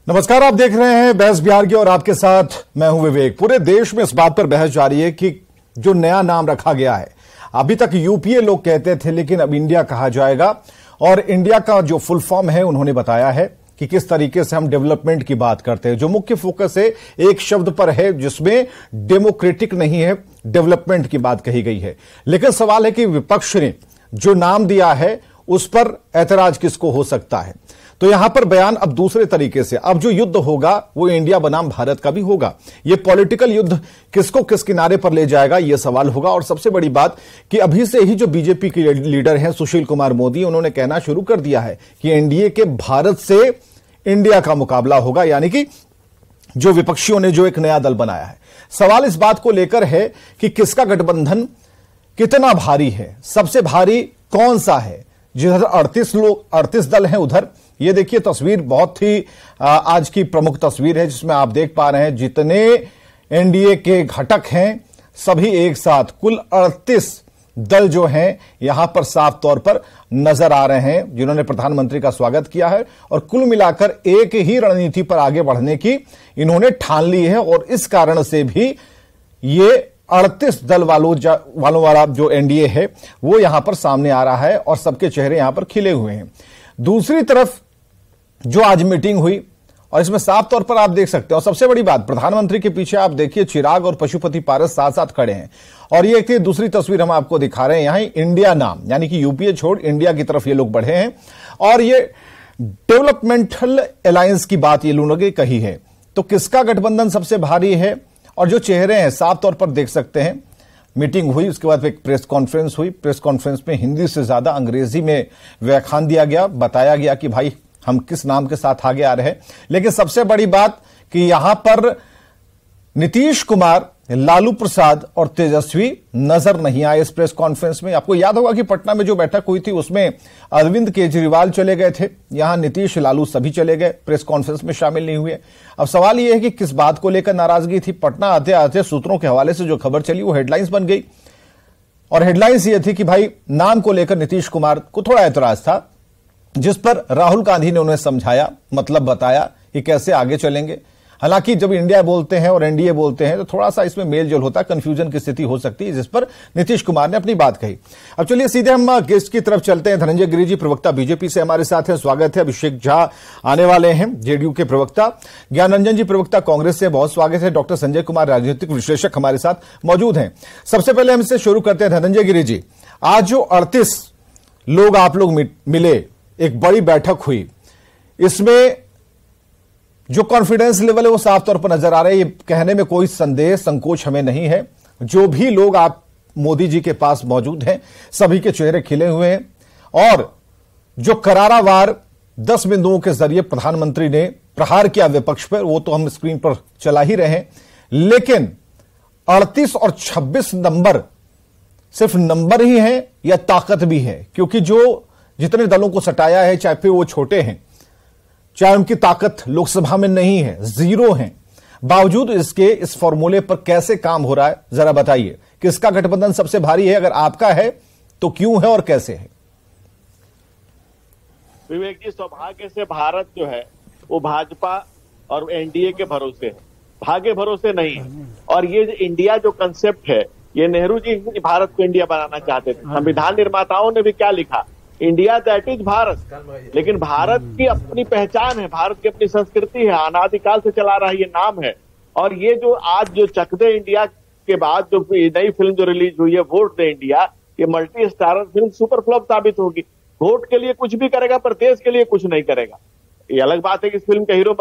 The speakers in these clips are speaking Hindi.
नमस्कार, आप देख रहे हैं बहस बिहार की और आपके साथ मैं हूं विवेक। पूरे देश में इस बात पर बहस जारी है कि जो नया नाम रखा गया है, अभी तक यूपीए लोग कहते थे लेकिन अब इंडिया कहा जाएगा। और इंडिया का जो फुल फॉर्म है उन्होंने बताया है कि किस तरीके से हम डेवलपमेंट की बात करते हैं। जो मुख्य फोकस है एक शब्द पर है जिसमें डेमोक्रेटिक नहीं है, डेवलपमेंट की बात कही गई है। लेकिन सवाल है कि विपक्ष ने जो नाम दिया है उस पर ऐतराज किसको हो सकता है। तो यहां पर बयान अब दूसरे तरीके से, अब जो युद्ध होगा वो इंडिया बनाम भारत का भी होगा। ये पॉलिटिकल युद्ध किसको किस किनारे पर ले जाएगा ये सवाल होगा। और सबसे बड़ी बात कि अभी से ही जो बीजेपी के लीडर हैं सुशील कुमार मोदी, उन्होंने कहना शुरू कर दिया है कि एनडीए के भारत से इंडिया का मुकाबला होगा, यानी कि जो विपक्षियों ने जो एक नया दल बनाया है। सवाल इस बात को लेकर है कि किसका गठबंधन कितना भारी है, सबसे भारी कौन सा है। जिधर 38 दल हैं उधर ये देखिए तस्वीर बहुत ही आज की प्रमुख तस्वीर है जिसमें आप देख पा रहे हैं जितने एनडीए के घटक हैं सभी एक साथ कुल 38 दल जो हैं यहां पर साफ तौर पर नजर आ रहे हैं, जिन्होंने प्रधानमंत्री का स्वागत किया है। और कुल मिलाकर एक ही रणनीति पर आगे बढ़ने की इन्होंने ठान ली है। और इस कारण से भी ये 38 दल वालों वाला जो एनडीए है वो यहां पर सामने आ रहा है और सबके चेहरे यहां पर खिले हुए हैं। दूसरी तरफ जो आज मीटिंग हुई और इसमें साफ तौर पर आप देख सकते हैं, और सबसे बड़ी बात प्रधानमंत्री के पीछे आप देखिए चिराग और पशुपति पारस साथ साथ खड़े हैं। और ये एक दूसरी तस्वीर हम आपको दिखा रहे हैं, यहां इंडिया नाम यानी कि यूपीए छोड़ इंडिया की तरफ ये लोग बढ़े हैं। और ये डेवलपमेंटल अलायंस की बात ये लोगों ने कही है। तो किसका गठबंधन सबसे भारी है और जो चेहरे हैं साफ तौर पर देख सकते हैं। मीटिंग हुई, उसके बाद एक प्रेस कॉन्फ्रेंस हुई। प्रेस कॉन्फ्रेंस में हिंदी से ज्यादा अंग्रेजी में व्याख्यान दिया गया, बताया गया कि भाई हम किस नाम के साथ आगे आ रहे हैं। लेकिन सबसे बड़ी बात कि यहां पर नीतीश कुमार, लालू प्रसाद और तेजस्वी नजर नहीं आए इस प्रेस कॉन्फ्रेंस में। आपको याद होगा कि पटना में जो बैठक हुई थी उसमें अरविंद केजरीवाल चले गए थे, यहां नीतीश लालू सभी चले गए, प्रेस कॉन्फ्रेंस में शामिल नहीं हुए। अब सवाल यह है कि किस बात को लेकर नाराजगी थी। पटना आते आते सूत्रों के हवाले से जो खबर चली वो हेडलाइंस बन गई। और हेडलाइंस ये थी कि भाई नाम को लेकर नीतीश कुमार को थोड़ा ऐतराज था, जिस पर राहुल गांधी ने उन्हें समझाया, मतलब बताया कि कैसे आगे चलेंगे। हालांकि जब इंडिया बोलते हैं और एनडीए बोलते हैं तो थोड़ा सा इसमें मेल जोल होता है, कंफ्यूजन की स्थिति हो सकती है, जिस पर नीतीश कुमार ने अपनी बात कही। अब चलिए सीधे हम गेस्ट की तरफ चलते हैं। धनंजय गिरि जी प्रवक्ता बीजेपी से हमारे साथ हैं, स्वागत है। अभिषेक झा आने वाले हैं जेडीयू के प्रवक्ता। ज्ञान रंजन जी प्रवक्ता कांग्रेस से, बहुत स्वागत है। डॉक्टर संजय कुमार राजनीतिक विश्लेषक हमारे साथ मौजूद हैं। सबसे पहले हम इससे शुरू करते हैं। धनंजय गिरि जी, आज जो 38 लोग आप लोग मिले, एक बड़ी बैठक हुई, इसमें जो कॉन्फिडेंस लेवल है वो साफ तौर पर नजर आ रहा है। ये कहने में कोई संदेह संकोच हमें नहीं है, जो भी लोग आप मोदी जी के पास मौजूद हैं सभी के चेहरे खिले हुए हैं। और जो करारा वार 10 बिंदुओं के जरिए प्रधानमंत्री ने प्रहार किया विपक्ष पर, वो तो हम स्क्रीन पर चला ही रहे हैं। लेकिन 38 और 26 नंबर सिर्फ नंबर ही है या ताकत भी है? क्योंकि जो जितने दलों को सटाया है, चाहे फिर वो छोटे हैं, चाहे उनकी ताकत लोकसभा में नहीं है, जीरो है, बावजूद इसके इस फॉर्मूले पर कैसे काम हो रहा है जरा बताइए। किसका गठबंधन सबसे भारी है? अगर आपका है तो क्यों है और कैसे है? विवेक जी, सौभाग्य से भारत जो है वो भाजपा और एनडीए के भरोसे है, भाग्य भरोसे नहीं है। और ये इंडिया जो कंसेप्ट है, ये नेहरू जी भारत को इंडिया बनाना चाहते थे। संविधान निर्माताओं ने भी क्या लिखा, इंडिया दैट इज भारत। लेकिन भारत की अपनी पहचान है, भारत की अपनी संस्कृति है, अनादिकाल से चला रहा ये नाम है। और ये जो आज जो चक दे इंडिया के बाद जो नई फिल्म जो रिलीज हुई है वोट दे इंडिया, ये multi starrer film super flop साबित होगी। वोट के लिए कुछ भी करेगा पर देश के लिए कुछ नहीं करेगा। ये अलग बात है कि इस फिल्म के हीरो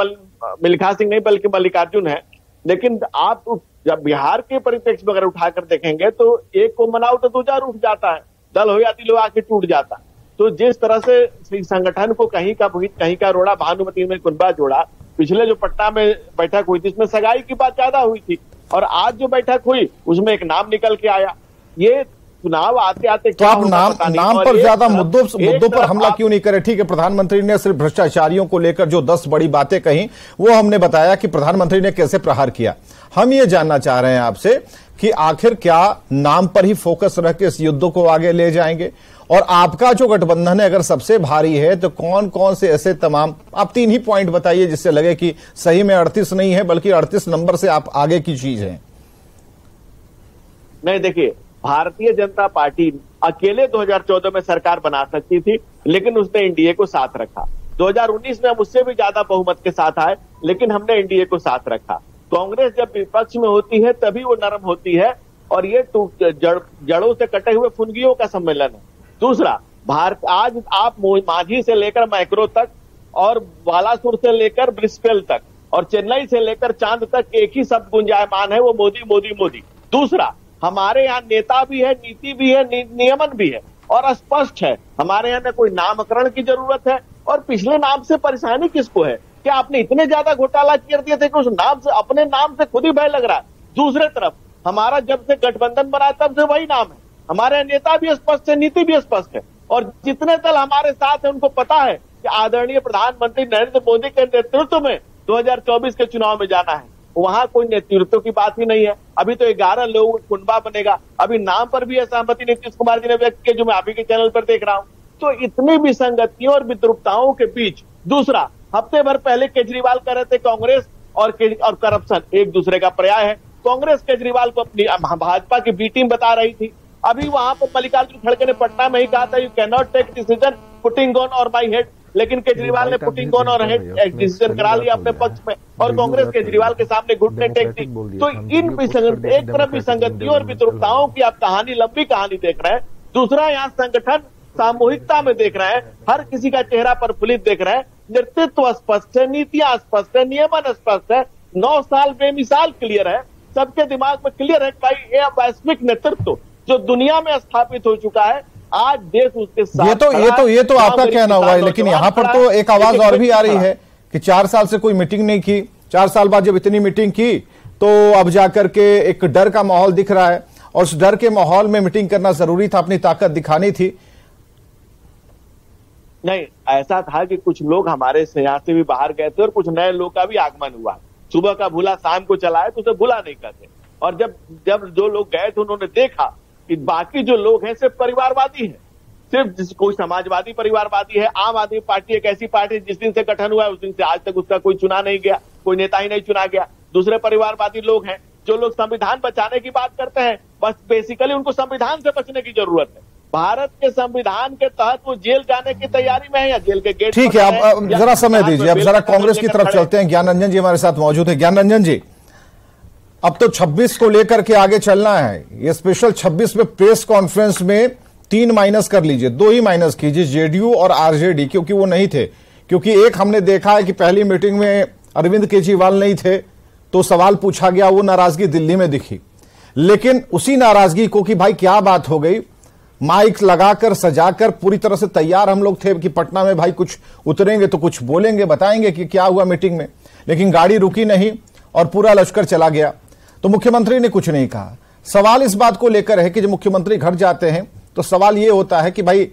मिल्खा सिंह नहीं बल्कि मल्लिकार्जुन है। लेकिन आप जब बिहार के परिप्रेक्ष्य में अगर उठाकर देखेंगे तो एक को मनाओ तो दूसरा रूठ जाता है, दल हो या दिल आके टूट जाता है। तो जिस तरह से संगठन को कहीं का भुगित कहीं का रोड़ा, भानुमती में कुंबा जोड़ा, पिछले जो पटना में बैठक हुई थी इसमें सगाई की बात ज्यादा हुई थी, और आज जो बैठक हुई उसमें एक नाम निकल के आया। ये चुनाव आते आते तो आप नाम पर ज्यादा मुद्दों पर हमला क्यों नहीं करे? ठीक है, प्रधानमंत्री ने सिर्फ भ्रष्टाचारियों को लेकर जो 10 बड़ी बातें कही वो हमने बताया कि प्रधानमंत्री ने कैसे प्रहार किया। हम ये जानना चाह रहे हैं आपसे कि आखिर क्या नाम पर ही फोकस रख के इस युद्ध को आगे ले जाएंगे और आपका जो गठबंधन है अगर सबसे भारी है तो कौन कौन से ऐसे तमाम, आप 3 ही पॉइंट बताइए जिससे लगे कि सही में 38 नहीं है बल्कि 38 नंबर से आप आगे की चीज है। नहीं, देखिए, भारतीय जनता पार्टी अकेले 2014 में सरकार बना सकती थी, लेकिन उसने एनडीए को साथ रखा। 2019 में हम उससे भी ज्यादा बहुमत के साथ आए, लेकिन हमने एनडीए को साथ रखा। कांग्रेस जब विपक्ष में होती है तभी वो नरम होती है, और ये जड़ों से कटे हुए फुनगियों का सम्मेलन है। दूसरा, भारत आज आप मांझी से लेकर मैक्रो तक और बालासुर से लेकर ब्रिस्बेन तक और चेन्नई से लेकर चांद तक एक ही शब्द गुंजायमान है, वो मोदी मोदी मोदी। दूसरा, हमारे यहाँ नेता भी है, नीति भी है, नियमन भी है और स्पष्ट है। हमारे यहाँ न कोई नामकरण की जरूरत है, और पिछले नाम से परेशानी किसको है? क्या आपने इतने ज्यादा घोटाला कर दिए थे कि उस नाम से, अपने नाम से खुद ही भय लग रहा है। दूसरे तरफ हमारा जब से गठबंधन बना तब से वही नाम है, हमारे नेता भी स्पष्ट है, नीति भी स्पष्ट है, और जितने दल हमारे साथ है उनको पता है कि आदरणीय प्रधानमंत्री नरेंद्र मोदी के नेतृत्व में 2024 के चुनाव में जाना है। वहां कोई नेतृत्व की बात ही नहीं है। अभी तो 11 लोगों का कुनबा बनेगा, अभी नाम पर भी असहमति नीतीश कुमार जी ने व्यक्त की, जो मैं अभी के चैनल पर देख रहा हूं। तो इतनी विसंगतियों और विद्रुपताओं के बीच, दूसरा, हफ्ते भर पहले केजरीवाल कह रहे थे कांग्रेस और करप्शन एक दूसरे का पर्याय है। कांग्रेस केजरीवाल को अपनी भाजपा की बी टीम बता रही थी। अभी वहां पर मल्लिकार्जुन खड़गे ने पटना में ही कहा था, you can not take decision putting on our my head, लेकिन केजरीवाल ने putting on our head decision करा लिया अपने पक्ष में, और कांग्रेस केजरीवाल के सामने घुटने टेक दी। तो इन एक तरफ विसंगतियों और विद्रुपताओं की आप कहानी, लंबी कहानी देख रहे हैं। दूसरा, यहाँ संगठन सामूहिकता में देख रहे हैं, हर किसी का चेहरा प्रफुल्लित देख रहे हैं, नेतृत्व स्पष्ट है, नीतियां स्पष्ट है, नियमन स्पष्ट है, 9 साल बेमिसाल क्लियर है, सबके दिमाग में क्लियर है। भाई, ये वैश्विक नेतृत्व जो दुनिया में स्थापित हो चुका है, आज देश उसके साथ। ये तो आपका कहना हुआ है, लेकिन यहाँ पर तो एक आवाज और भी आ रही है कि 4 साल से कोई मीटिंग नहीं की, 4 साल बाद जब इतनी मीटिंग की तो अब जाकर के एक डर का माहौल दिख रहा है, और उस डर के माहौल में मीटिंग करना जरूरी था, अपनी ताकत दिखानी थी। नहीं, ऐसा था कि कुछ लोग हमारे यहाँ से भी बाहर गए थे और कुछ नए लोग का भी आगमन हुआ। सुबह का भूला शाम को चला है, तो उसे भूला नहीं कहते। और जब जो लोग गए थे उन्होंने देखा कि बाकी जो लोग हैं सिर्फ परिवारवादी हैं, सिर्फ कोई समाजवादी परिवारवादी है। आम आदमी पार्टी एक ऐसी पार्टी जिस दिन से गठन हुआ है उस दिन से आज तक उसका कोई चुना नहीं गया, कोई नेता ही नहीं चुना गया। दूसरे परिवारवादी लोग हैं जो लोग संविधान बचाने की बात करते हैं, बस बेसिकली उनको संविधान से बचने की जरूरत है। भारत के संविधान के तहत वो जेल जाने की तैयारी में है या जेल के गेट। ठीक है, आप जरा समय दीजिए, अब जरा कांग्रेस की तरफ चलते हैं। ज्ञान रंजन जी हमारे साथ मौजूद है। ज्ञान रंजन जी, अब तो 26 को लेकर के आगे चलना है। ये स्पेशल 26 में प्रेस कॉन्फ्रेंस में 3 माइनस कर लीजिए, 2 ही माइनस कीजिए, जेडीयू और आरजेडी, क्योंकि वो नहीं थे। क्योंकि एक हमने देखा है कि पहली मीटिंग में अरविंद केजरीवाल नहीं थे तो सवाल पूछा गया, वो नाराजगी दिल्ली में दिखी। लेकिन उसी नाराजगी को कि भाई क्या बात हो गई, माइक लगाकर सजाकर पूरी तरह से तैयार हम लोग थे कि पटना में भाई कुछ उतरेंगे तो कुछ बोलेंगे, बताएंगे कि क्या हुआ मीटिंग में। लेकिन गाड़ी रुकी नहीं और पूरा लश्कर चला गया, तो मुख्यमंत्री ने कुछ नहीं कहा। सवाल इस बात को लेकर है कि जब मुख्यमंत्री घर जाते हैं तो सवाल यह होता है कि भाई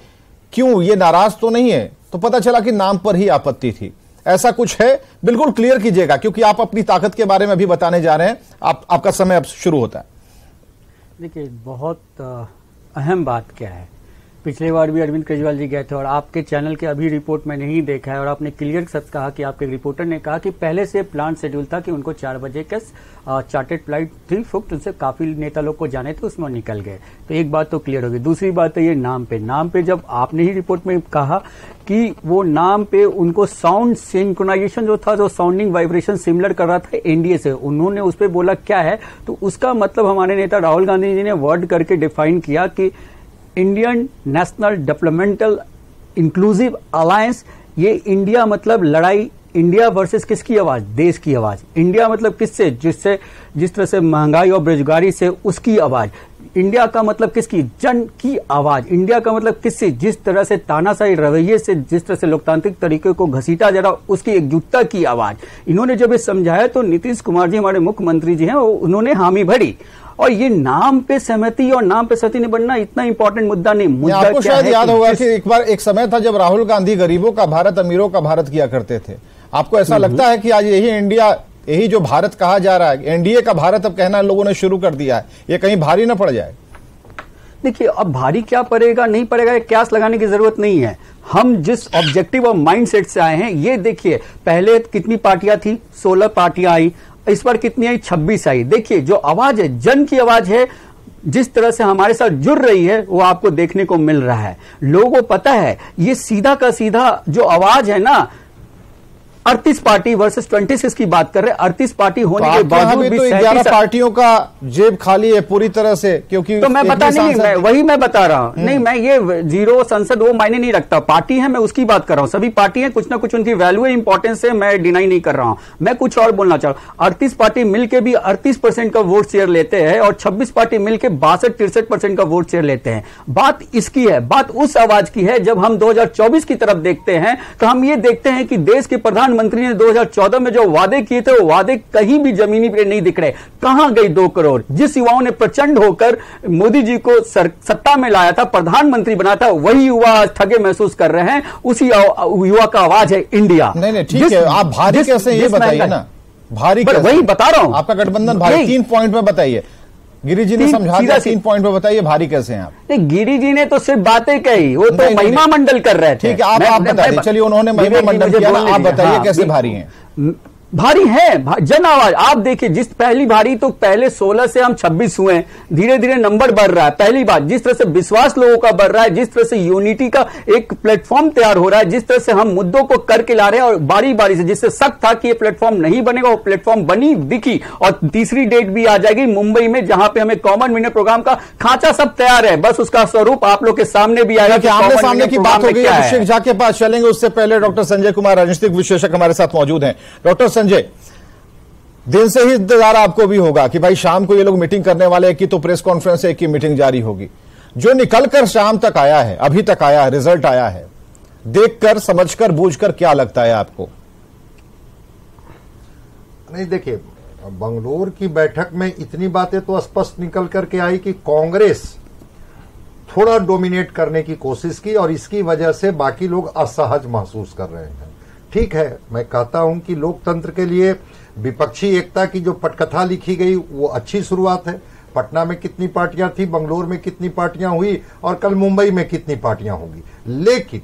क्यों, ये नाराज तो नहीं है? तो पता चला कि नाम पर ही आपत्ति थी। ऐसा कुछ है? बिल्कुल क्लियर कीजिएगा, क्योंकि आप अपनी ताकत के बारे में भी बताने जा रहे हैं। आपका समय अब शुरू होता है। देखिए, बहुत अहम बात क्या है, पिछले बार भी अरविंद केजरीवाल जी गए थे और आपके चैनल के अभी रिपोर्ट में नहीं देखा है, और आपने क्लियर सच कहा कि आपके रिपोर्टर ने कहा कि पहले से प्लान शेड्यूल था कि उनको 4 बजे के चार्टेड फ्लाइट थी फुक्ट, उनसे काफी नेता लोग को जाने थे, उसमें निकल गए। तो एक बात तो क्लियर होगी। दूसरी बात है ये नाम पे जब आपने ही रिपोर्ट में कहा कि वो नाम पे उनको साउंड सिंक्रोनाइजेशन जो था, जो साउंडिंग वाइब्रेशन सिमिलर कर रहा था एनडीए से, उन्होंने उस पर बोला क्या है, तो उसका मतलब हमारे नेता राहुल गांधी जी ने वर्ड करके डिफाइन किया कि Indian national developmental inclusive alliance. ये इंडिया मतलब लड़ाई, इंडिया वर्सेस किसकी आवाज? देश की आवाज। इंडिया मतलब किससे? जिस तरह से महंगाई और बेरोजगारी से उसकी आवाज। इंडिया का मतलब किसकी? जन की आवाज। इंडिया का मतलब किससे? जिस तरह से तानाशाही रवैये से, जिस तरह से लोकतांत्रिक तरीके को घसीटा जा रहा, उसकी एकजुटता की आवाज। इन्होंने जब ये समझाया तो नीतीश कुमार जी हमारे मुख्यमंत्री जी हैं, उन्होंने हामी भरी। और ये नाम पे सहमति और नाम पे सहमति नहीं बनना इतना इंपॉर्टेंट मुद्दा नहीं। मुद्दा आपको शायद याद होगा कि एक बार एक समय था जब राहुल गांधी गरीबों का भारत, अमीरों का भारत किया करते थे। आपको ऐसा लगता है कि आज यही इंडिया, यही जो भारत कहा जा रहा है, एनडीए का भारत अब कहना लोगों ने शुरू कर दिया है, ये कहीं भारी न पड़ जाए? देखिए, अब भारी क्या पड़ेगा नहीं पड़ेगा क्यास लगाने की जरूरत नहीं है। हम जिस ऑब्जेक्टिव और माइंडसेट से आए हैं, ये देखिए, पहले कितनी पार्टियां थी, 16 पार्टियां आई, इस बार कितनी आई, 26 आई। देखिए, जो आवाज है, जन की आवाज है, जिस तरह से हमारे साथ जुड़ रही है, वो आपको देखने को मिल रहा है। लोगों को पता है, ये सीधा का सीधा जो आवाज है ना, 38 पार्टी वर्सेस 26 की बात कर रहे हैं। 38 पार्टी होने के बावजूद भी 11 पार्टियों का जेब खाली है पूरी तरह से, क्योंकि तो मैं बता नहीं, वही मैं बता रहा हूं। नहीं, मैं ये जीरो संसद वो मायने नहीं रखता, पार्टी है, मैं उसकी बात कर रहा हूं। सभी पार्टी है, कुछ ना कुछ उनकी वैल्यू इंपॉर्टेंस है, मैं डिनाई नहीं कर रहा हूं। मैं कुछ और बोलना चाह रहा हूं। 38 पार्टी मिलकर भी 38% का वोट शेयर लेते हैं और 26 पार्टी मिलकर 62-63% का वोट शेयर लेते हैं। बात इसकी है, बात उस आवाज की है। जब हम 2024 की तरफ देखते हैं तो हम ये देखते हैं कि देश के प्रधानमंत्री ने 2014 में जो वादे किए थे, वो वादे कहीं भी जमीनी पे नहीं दिख रहे। कहां गई 2 करोड़? जिस युवाओं ने प्रचंड होकर मोदी जी को सत्ता में लाया था, प्रधानमंत्री बनाया था, वही युवा आज ठगे महसूस कर रहे हैं। उसी युवा का आवाज है इंडिया। नहीं, ठीक है, आप भारी कैसे, ये बताइए ना, भारी कैसे? वही बता रहा हूं, आपका गठबंधन भारी 3 पॉइंट में बताइए। गिरी जी ने समझा दिया, 3 पॉइंट में बताइए भारी कैसे हैं आप? नहीं, गिरी जी ने तो सिर्फ बातें कही, वो तो महिमा मंडल कर रहे थे। ठीक है, आप बताइए, चलिए, उन्होंने महिमा मंडल किया, आप बताइए कैसे भारी हैं? भारी है जन आवाज। आप देखिए, जिस पहली भारी तो पहले 16 से हम 26 हुए, धीरे धीरे नंबर बढ़ रहा है। पहली बात, जिस तरह से विश्वास लोगों का बढ़ रहा है, जिस तरह से यूनिटी का एक प्लेटफॉर्म तैयार हो रहा है, जिस तरह से हम मुद्दों को करके ला रहे हैं, और बारी बारी से, जिससे शक था कि ये प्लेटफॉर्म नहीं बनेगा, वो प्लेटफॉर्म बनी दिखी। और तीसरी डेट भी आ जाएगी मुंबई में, जहां पे हमें कॉमन विनर प्रोग्राम का खांचा सब तैयार है, बस उसका स्वरूप आप लोग के सामने भी आएगा। आमने सामने की बात होगी, अभिषेक झा के पास चलेंगे, उससे पहले डॉक्टर संजय कुमार, राजनीतिक विश्लेषक, हमारे साथ मौजूद हैं। डॉक्टर संजय, दिन से ही इंतजार आपको भी होगा कि भाई शाम को ये लोग मीटिंग करने वाले हैं, कि तो प्रेस कॉन्फ्रेंस है, कि मीटिंग जारी होगी। जो निकलकर शाम तक आया है, अभी तक आया है, रिजल्ट आया है, देखकर, समझकर, बूझकर क्या लगता है आपको? नहीं, देखिए, बंगलोर की बैठक में इतनी बातें तो स्पष्ट निकल करके आई कि कांग्रेस थोड़ा डोमिनेट करने की कोशिश की और इसकी वजह से बाकी लोग असहज महसूस कर रहे हैं। ठीक है, मैं कहता हूं कि लोकतंत्र के लिए विपक्षी एकता की जो पटकथा लिखी गई, वो अच्छी शुरुआत है। पटना में कितनी पार्टियां थी, बंगलोर में कितनी पार्टियां हुई, और कल मुंबई में कितनी पार्टियां होंगी। लेकिन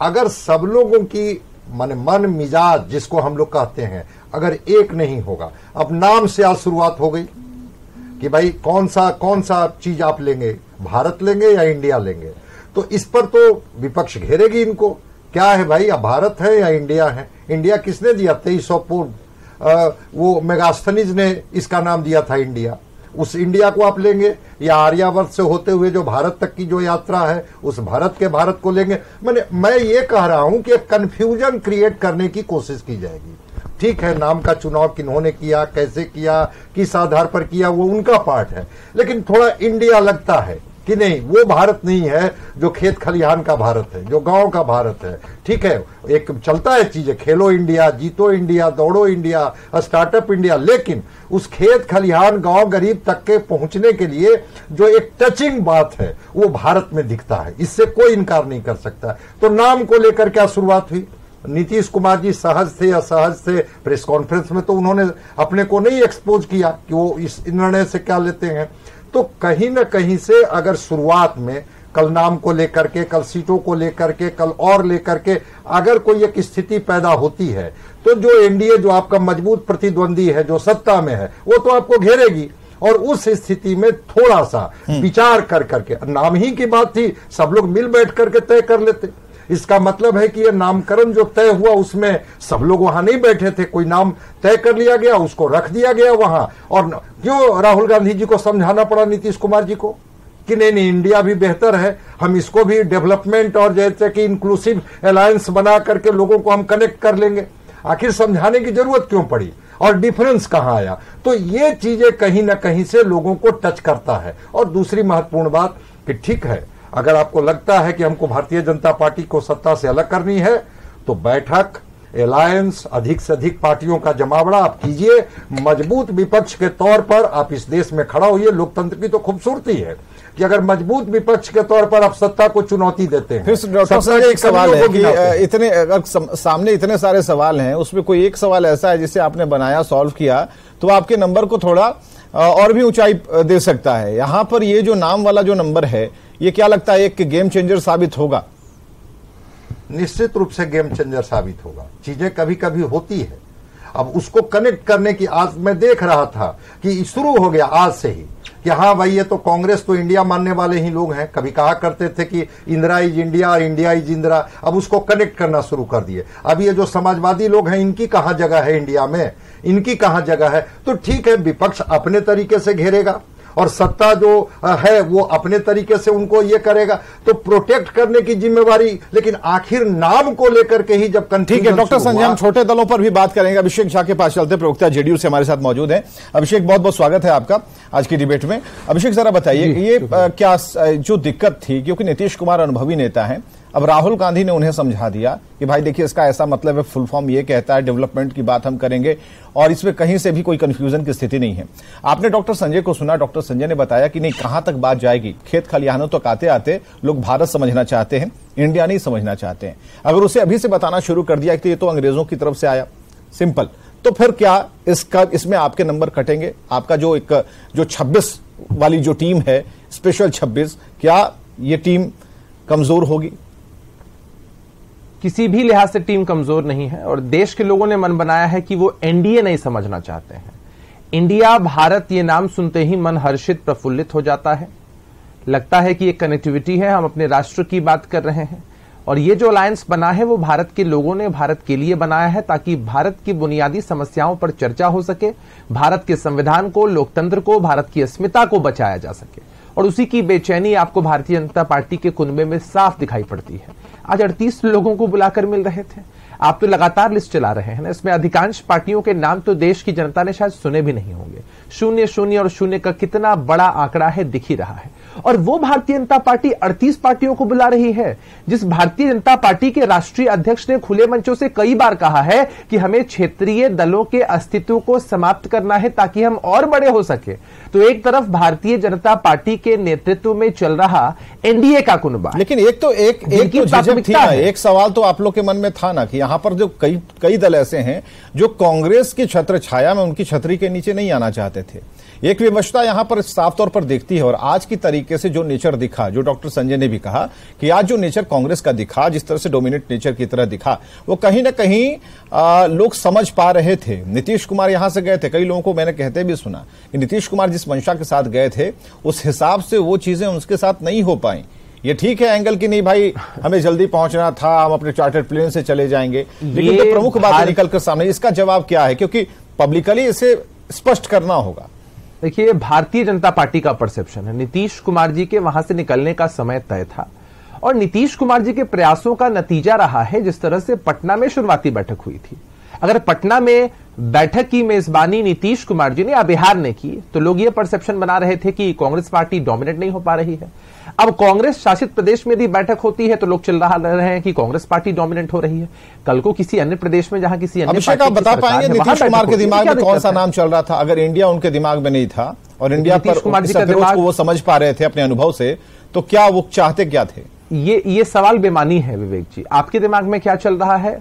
अगर सब लोगों की मन मिजाज, जिसको हम लोग कहते हैं, अगर एक नहीं होगा, अब नाम से आज शुरुआत हो गई कि भाई कौन सा चीज आप लेंगे, भारत लेंगे या इंडिया लेंगे, तो इस पर तो विपक्ष घेरेगी इनको। क्या है भाई, अब भारत है या इंडिया है? इंडिया किसने दिया? 2300 पूर्व वो मेगास्थनीज ने इसका नाम दिया था इंडिया। उस इंडिया को आप लेंगे या आर्यावर्त से होते हुए जो भारत तक की जो यात्रा है, उस भारत के भारत को लेंगे? मैं ये कह रहा हूं कि कंफ्यूजन क्रिएट करने की कोशिश की जाएगी। ठीक है, नाम का चुनाव किन्होंने किया, कैसे किया, किस आधार पर किया, वो उनका पार्ट है, लेकिन थोड़ा इंडिया लगता है कि नहीं, वो भारत नहीं है जो खेत खलिहान का भारत है, जो गांव का भारत है। ठीक है, एक चलता है चीजें, खेलो इंडिया, जीतो इंडिया, दौड़ो इंडिया, स्टार्टअप इंडिया, लेकिन उस खेत खलिहान, गांव, गरीब तक के पहुंचने के लिए जो एक टचिंग बात है, वो भारत में दिखता है। इससे कोई इनकार नहीं कर सकता। तो नाम को लेकर क्या शुरुआत हुई? नीतीश कुमार जी सहज थे, असहज थे? प्रेस कॉन्फ्रेंस में तो उन्होंने अपने को नहीं एक्सपोज किया कि वो इस निर्णय से क्या लेते हैं। तो कहीं न कहीं से अगर शुरुआत में कल नाम को लेकर के, कल सीटों को लेकर के, कल और लेकर के अगर कोई एक स्थिति पैदा होती है, तो जो एनडीए, जो आपका मजबूत प्रतिद्वंदी है, जो सत्ता में है, वो तो आपको घेरेगी। और उस स्थिति में थोड़ा सा विचार कर करके, नाम ही की बात थी, सब लोग मिल बैठ करके तय कर लेते। इसका मतलब है कि यह नामकरण जो तय हुआ, उसमें सब लोग वहां नहीं बैठे थे, कोई नाम तय कर लिया गया, उसको रख दिया गया वहां। और क्यों राहुल गांधी जी को समझाना पड़ा नीतीश कुमार जी को कि नहीं, इंडिया भी बेहतर है, हम इसको भी डेवलपमेंट और जैसे कि इंक्लूसिव अलायंस बना करके लोगों को हम कनेक्ट कर लेंगे? आखिर समझाने की जरूरत क्यों पड़ी और डिफरेंस कहां आया? तो ये चीजें कहीं ना कहीं से लोगों को टच करता है। और दूसरी महत्वपूर्ण बात कि ठीक है, अगर आपको लगता है कि हमको भारतीय जनता पार्टी को सत्ता से अलग करनी है, तो बैठक, अलायंस, अधिक से अधिक पार्टियों का जमावड़ा आप कीजिए। मजबूत विपक्ष के तौर पर आप इस देश में खड़ा होइए। लोकतंत्र की तो खूबसूरती है कि अगर मजबूत विपक्ष के तौर पर आप सत्ता को चुनौती देते हैं। फिर डॉक्टर साहब, एक सवाल है कि इतने अगर सामने इतने सारे सवाल हैं, उसमें कोई एक सवाल ऐसा है जिसे आपने बनाया, सॉल्व किया, तो आपके नंबर को थोड़ा और भी ऊंचाई दे सकता है। यहां पर ये जो नाम वाला जो नंबर है, ये क्या लगता है एक गेम चेंजर साबित होगा? निश्चित रूप से गेम चेंजर साबित होगा। चीजें कभी कभी होती है, अब उसको कनेक्ट करने की, आज मैं देख रहा था कि शुरू हो गया आज से ही कि हाँ भाई ये तो कांग्रेस तो इंडिया मानने वाले ही लोग हैं। कभी कहा करते थे कि इंदिरा इज इंडिया और इंडिया इज इंदिरा, अब उसको कनेक्ट करना शुरू कर दिए। अब ये जो समाजवादी लोग हैं, इनकी कहां जगह है इंडिया में, इनकी कहां जगह है? तो ठीक है, विपक्ष अपने तरीके से घेरेगा और सत्ता जो है वो अपने तरीके से उनको ये करेगा, तो प्रोटेक्ट करने की जिम्मेवारी, लेकिन आखिर नाम को लेकर के ही जब ठीक है डॉक्टर संजय, हम छोटे दलों पर भी बात करेंगे। अभिषेक झा के पास चलते, प्रवक्ता जेडीयू से हमारे साथ मौजूद हैं। अभिषेक, बहुत बहुत स्वागत है आपका आज की डिबेट में। अभिषेक, जरा बताइए ये क्या जो दिक्कत थी, क्योंकि नीतीश कुमार अनुभवी नेता हैं, अब राहुल गांधी ने उन्हें समझा दिया कि भाई देखिए इसका ऐसा मतलब है, फुल फॉर्म ये कहता है, डेवलपमेंट की बात हम करेंगे और इसमें कहीं से भी कोई कंफ्यूजन की स्थिति नहीं है। आपने डॉक्टर संजय को सुना, डॉक्टर संजय ने बताया कि नहीं, कहां तक बात जाएगी, खेत खलिहानों तक आते आते लोग भारत समझना चाहते हैं, इंडिया नहीं समझना चाहते हैं। अगर उसे अभी से बताना शुरू कर दिया कि ये तो अंग्रेजों की तरफ से आया, सिंपल, तो फिर क्या इसमें आपके नंबर कटेंगे? आपका जो 26 वाली जो टीम है, स्पेशल 26, क्या ये टीम कमजोर होगी? किसी भी लिहाज से टीम कमजोर नहीं है और देश के लोगों ने मन बनाया है कि वो एनडीए नहीं समझना चाहते हैं। इंडिया, भारत ये नाम सुनते ही मन हर्षित प्रफुल्लित हो जाता है, लगता है कि ये कनेक्टिविटी है, हम अपने राष्ट्र की बात कर रहे हैं। और ये जो अलायंस बना है वो भारत के लोगों ने भारत के लिए बनाया है, ताकि भारत की बुनियादी समस्याओं पर चर्चा हो सके, भारत के संविधान को, लोकतंत्र को, भारत की अस्मिता को बचाया जा सके। और उसी की बेचैनी आपको भारतीय जनता पार्टी के कुनबे में साफ दिखाई पड़ती है। आज 38 लोगों को बुलाकर मिल रहे थे, आप तो लगातार लिस्ट चला रहे हैं ना, इसमें अधिकांश पार्टियों के नाम तो देश की जनता ने शायद सुने भी नहीं होंगे। 0 0 और 0 का कितना बड़ा आंकड़ा है दिख ही रहा है। और वो भारतीय जनता पार्टी 38 पार्टियों को बुला रही है, जिस भारतीय जनता पार्टी के राष्ट्रीय अध्यक्ष ने खुले मंचों से कई बार कहा है कि हमें क्षेत्रीय दलों के अस्तित्व को समाप्त करना है ताकि हम और बड़े हो सके। तो एक तरफ भारतीय जनता पार्टी के नेतृत्व में चल रहा एनडीए का कुनबा, लेकिन एक तो झिझक थी ना, एक सवाल तो आप लोग के मन में था ना कि यहां पर जो कई दल ऐसे हैं जो कांग्रेस की छत्र छाया में, उनकी छतरी के नीचे नहीं आना चाहते थे। एक विवशता यहां पर साफ तौर पर दिखती है। और आज की तरीके से जो नेचर दिखा, जो डॉक्टर संजय ने भी कहा कि आज जो नेचर कांग्रेस का दिखा, जिस तरह से डोमिनेट नेचर की तरह दिखा, वो कहीं ना कहीं लोग समझ पा रहे थे। नीतीश कुमार यहां से गए थे, कई लोगों को मैंने कहते भी सुना कि नीतीश कुमार जिस मंशा के साथ गए थे उस हिसाब से वो चीजें उनके साथ नहीं हो पाई। ये ठीक है एंगल की नहीं भाई, हमें जल्दी पहुंचना था, हम अपने चार्टर्ड प्लेन से चले जाएंगे, लेकिन जो प्रमुख बात निकल कर सामने, इसका जवाब क्या है? क्योंकि पब्लिकली इसे स्पष्ट करना होगा। देखिए, भारतीय जनता पार्टी का परसेप्शन है नीतीश कुमार जी के वहां से निकलने का समय तय था और नीतीश कुमार जी के प्रयासों का नतीजा रहा है जिस तरह से पटना में शुरुआती बैठक हुई थी। अगर पटना में बैठक की मेजबानी नीतीश कुमार जी ने या बिहार ने की तो लोग ये परसेप्शन बना रहे थे कि कांग्रेस पार्टी डोमिनेट नहीं हो पा रही है। अब कांग्रेस शासित प्रदेश में यदि बैठक होती है तो लोग चल रहे हैं कि कांग्रेस पार्टी डोमिनेट हो रही है। कल को किसी अन्य प्रदेश में जहां किसी अन्य अभिषेक, आप बता पाएंगे नीतीश कुमार के दिमाग में कौन सा नाम चल रहा था? अगर इंडिया उनके दिमाग में नहीं था और इंडिया पर इस अप्रोच को वो समझ पा रहे थे अपने अनुभव से, तो क्या वो चाहते क्या थे? ये सवाल बेमानी है विवेक जी। आपके दिमाग में क्या चल रहा है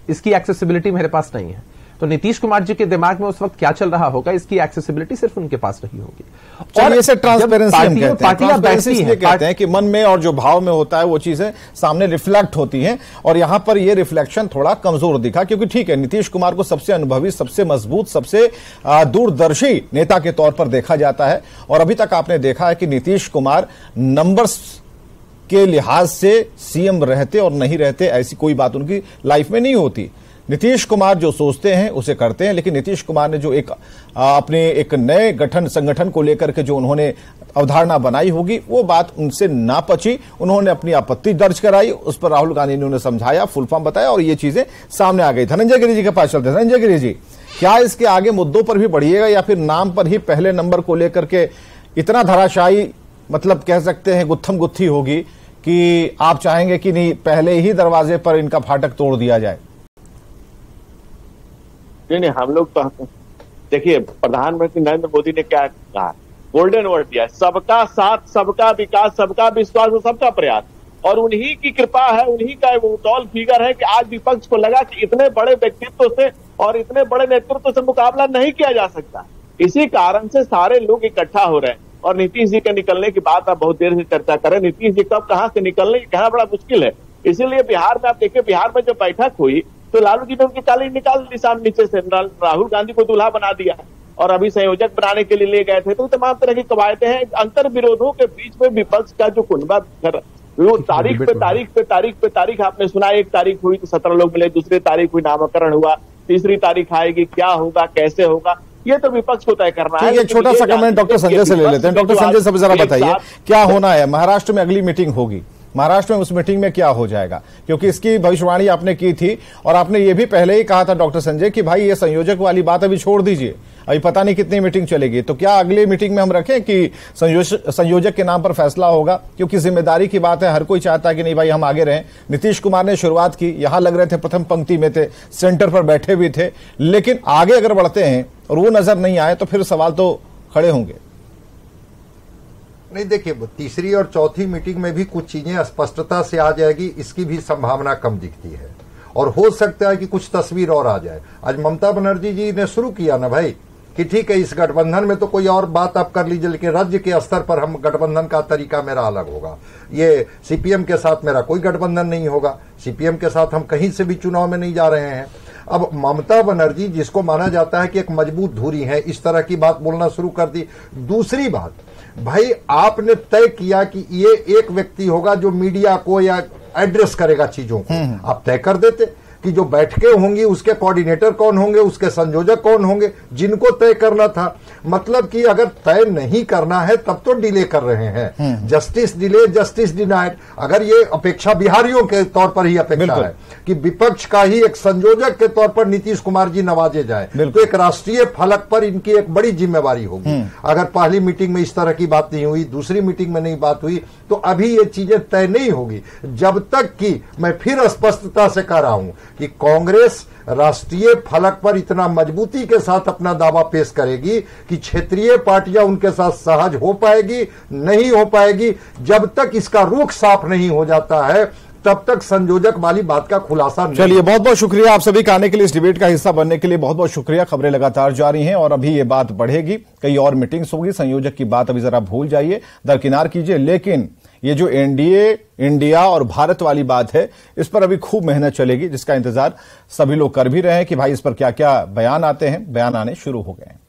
इसकी एक्सेसिबिलिटी मेरे पास नहीं है, तो नीतीश कुमार जी के दिमाग में उस वक्त क्या चल रहा होगा इसकी एक्सेसिबिलिटी सिर्फ उनके पास रही होगी। और इसे ट्रांसपेरेंसी हम कहते हैं कि मन में और जो भाव में होता है वो चीजें सामने रिफ्लेक्ट होती हैं, और यहां पर ये रिफ्लेक्शन थोड़ा कमजोर दिखा। क्योंकि ठीक है, नीतीश कुमार को सबसे अनुभवी, सबसे मजबूत, सबसे दूरदर्शी नेता के तौर पर देखा जाता है, और अभी तक आपने देखा है कि नीतीश कुमार नंबर्स के लिहाज से सीएम रहते और नहीं रहते ऐसी कोई बात उनकी लाइफ में नहीं होती। नीतीश कुमार जो सोचते हैं उसे करते हैं, लेकिन नीतीश कुमार ने जो अपने एक नए संगठन को लेकर के जो उन्होंने अवधारणा बनाई होगी वो बात उनसे ना पची। उन्होंने अपनी आपत्ति दर्ज कराई, उस पर राहुल गांधी ने उन्हें समझाया, फुल फॉर्म बताया और ये चीजें सामने आ गई। धनंजय गिरि जी के पास चलते हैं। धनंजय गिरि जी, क्या इसके आगे मुद्दों पर भी बढ़िएगा या फिर नाम पर ही पहले नंबर को लेकर के इतना धराशायी, मतलब कह सकते हैं गुत्थम गुत्थी होगी कि आप चाहेंगे कि नहीं पहले ही दरवाजे पर इनका फाटक तोड़ दिया जाए? नहीं, हम लोग तो देखिए, प्रधानमंत्री नरेंद्र मोदी ने क्या कहा, गोल्डन वर्ड दिया, सबका साथ, सबका विकास, सबका विश्वास और सबका प्रयास। और उन्हीं की कृपा है, उन्हीं का वो टॉल फिगर है कि आज विपक्ष को लगा कि इतने बड़े व्यक्तित्व से और इतने बड़े नेतृत्व से मुकाबला नहीं किया जा सकता। इसी कारण से सारे लोग इकट्ठा हो रहे हैं। और नीतीश जी के निकलने की बात आप बहुत देर से चर्चा करें, नीतीश जी कब कहां से निकलने की कहना बड़ा मुश्किल है। इसीलिए बिहार में आप देखिए, बिहार में जब बैठक हुई तो लालू जी ने उनकी चाली निकाल दी सामने नीचे से, राहुल गांधी को दूल्हा बना दिया और अभी संयोजक बनाने के लिए ले गए थे। तो तमाम तरह की कवायदें हैं। अंतर विरोधों के बीच में विपक्ष का जो कुनबा वो तारीख पे तारीख आपने सुना, 1 तारीख हुई तो 17 लोग मिले, दूसरी तारीख हुई नामकरण हुआ, तीसरी तारीख आएगी, क्या होगा कैसे होगा ये तो विपक्ष को तय करना है। एक छोटा सा कमेंट डॉक्टर संजय से ले लेते हैं। डॉक्टर संजय साहब जरा बताइए क्या होना है। महाराष्ट्र में अगली मीटिंग होगी, महाराष्ट्र में उस मीटिंग में क्या हो जाएगा, क्योंकि इसकी भविष्यवाणी आपने की थी और आपने ये भी पहले ही कहा था डॉक्टर संजय कि भाई ये संयोजक वाली बात अभी छोड़ दीजिए, अभी पता नहीं कितनी मीटिंग चलेगी। तो क्या अगली मीटिंग में हम रखें कि संयोजक के नाम पर फैसला होगा, क्योंकि जिम्मेदारी की बात है, हर कोई चाहता है कि नहीं भाई हम आगे रहें। नीतीश कुमार ने शुरुआत की, यहां लग रहे थे प्रथम पंक्ति में थे, सेंटर पर बैठे भी थे, लेकिन आगे अगर बढ़ते हैं और वो नजर नहीं आए तो फिर सवाल तो खड़े होंगे। नहीं देखिए, तीसरी और चौथी मीटिंग में भी कुछ चीजें स्पष्टता से आ जाएगी, इसकी भी संभावना कम दिखती है और हो सकता है कि कुछ तस्वीर और आ जाए। आज ममता बनर्जी जी ने शुरू किया ना भाई कि ठीक है इस गठबंधन में तो कोई और बात आप कर लीजिए, लेकिन राज्य के स्तर पर हम गठबंधन का तरीका मेरा अलग होगा। ये सीपीएम के साथ मेरा कोई गठबंधन नहीं होगा, सीपीएम के साथ हम कहीं से भी चुनाव में नहीं जा रहे हैं। अब ममता बनर्जी जिसको माना जाता है कि एक मजबूत धुरी है, इस तरह की बात बोलना शुरू कर दी। दूसरी बात, भाई आपने तय किया कि ये एक व्यक्ति होगा जो मीडिया को या एड्रेस करेगा चीजों को, आप तय कर देते कि जो बैठकें होंगी उसके कोऑर्डिनेटर कौन होंगे, उसके संयोजक कौन होंगे, जिनको तय करना था। मतलब कि अगर तय नहीं करना है तब तो डिले कर रहे हैं। Justice delay justice denied. अगर ये अपेक्षा बिहारियों के तौर पर ही अपेक्षा है कि विपक्ष का ही एक संयोजक के तौर पर नीतीश कुमार जी नवाजे जाए, तो एक राष्ट्रीय फलक पर इनकी एक बड़ी जिम्मेवारी होगी। अगर पहली मीटिंग में इस तरह की बात नहीं हुई, दूसरी मीटिंग में नहीं बात हुई, तो अभी ये चीजें तय नहीं होगी जब तक कि मैं फिर स्पष्टता से कह रहा हूं कि कांग्रेस राष्ट्रीय फलक पर इतना मजबूती के साथ अपना दावा पेश करेगी कि क्षेत्रीय पार्टियां उनके साथ सहज हो पाएगी, नहीं हो पाएगी। जब तक इसका रुख साफ नहीं हो जाता है तब तक संयोजक वाली बात का खुलासा नहीं। चलिए, बहुत बहुत शुक्रिया आप सभी का आने के लिए, इस डिबेट का हिस्सा बनने के लिए बहुत बहुत शुक्रिया। खबरें लगातार जारी हैं और अभी ये बात बढ़ेगी, कई और मीटिंग्स होगी। संयोजक की बात अभी जरा भूल जाइए, दरकिनार कीजिए, लेकिन ये जो एनडीए, इंडिया और भारत वाली बात है, इस पर अभी खूब मेहनत चलेगी, जिसका इंतजार सभी लोग कर भी रहे हैं कि भाई इस पर क्या क्या बयान आते हैं। बयान आने शुरू हो गए हैं।